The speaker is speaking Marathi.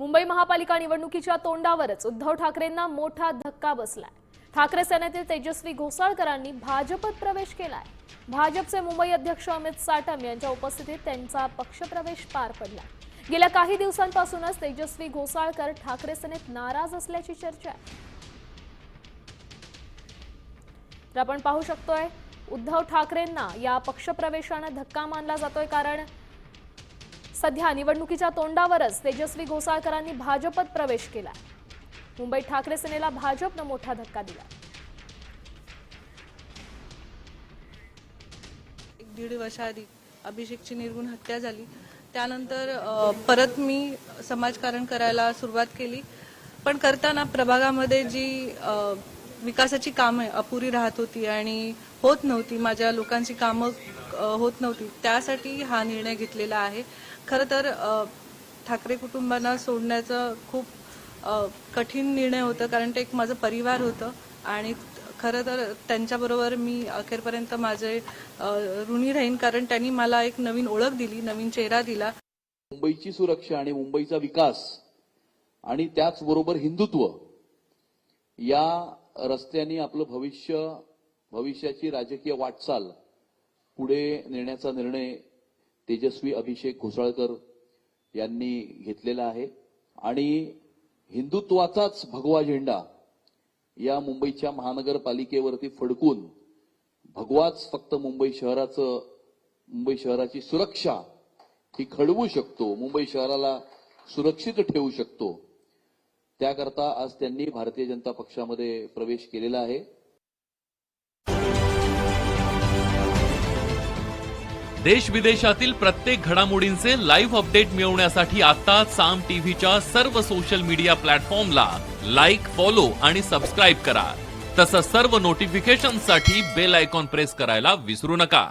मुंबई महापालिका निवडणुकीच्या तोंडावरच उद्धव ठाकरेंना मोठा धक्का बसलाय। ठाकरे सेनेतील तेजस्वी घोसाळकरांनी भाजपत प्रवेश केलाय। भाजपचे मुंबई अध्यक्ष अमित साटम यांच्या उपस्थितीत त्यांचा पक्षप्रवेश पार पडला। गेल्या काही दिवसांपासूनच तेजस्वी घोसाळकर ठाकरे सेनेत नाराज असल्याची चर्चा आहे। तर आपण पाहू शकतोय उद्धव ठाकरेंना या पक्षप्रवेशाने धक्का मानला जातोय, कारण सध्या निवडणुकीच्या तोंडावरच तेजस्वी घोसाळकरांनी भाजपत प्रवेश केला। मुंबईत ठाकरे सेनेला भाजपने मोठा धक्का दिला। 1.5 वर्षाआधी अभिषेकची निर्गुण हत्या झाली। त्यानंतर परत मी समाजकारण करायला सुरुवात केली, पण करताना प्रभागामध्ये जी विकासाची कामे अपुरी राहत होती आणि होत नव्हती, माझ्या लोकांची कामं होत नव्हती, त्यासाठी हा निर्णय घेतलेला आहे। खरं तर ठाकरे कुटुंबांना सोडण्याचा खूप कठीण निर्णय होता, कारण ते एक माझं परिवार होतं आणि खरं तर त्यांच्याबरोबर मी अखेरपर्यंत माझे ऋणी राहीन, कारण त्यांनी मला एक नवीन ओळख दिली, नवीन चेहरा दिला। मुंबईची सुरक्षा आणि मुंबईचा विकास आणि त्याचबरोबर हिंदुत्व या रस्त्याने आपलं भविष्याची राजकीय वाटचाल पुढे नेण्याचा निर्णय तेजस्वी अभिषेक घोसाळकर यांनी घेतलेला आहे आणि हिंदुत्वाचाच भगवा झेंडा या मुंबईच्या महानगरपालिकेवरती फडकून भगवाच फक्त मुंबई शहराची सुरक्षा ही खडवू शकतो, मुंबई शहराला सुरक्षित ठेवू शकतो। त्याकरता आज त्यांनी भारतीय जनता पक्षामध्ये प्रवेश केलेला आहे। देश विदेशातील प्रत्येक घडामोडींचे लाईव्ह अपडेट मिळवण्यासाठी आता साम टीव्हीच्या सर्व सोशल मीडिया प्लॅटफॉर्मला लाईक, फॉलो आणि सबस्क्राईब करा। तसंच सर्व नोटिफिकेशनसाठी बेल आयकॉन प्रेस करायला विसरू नका।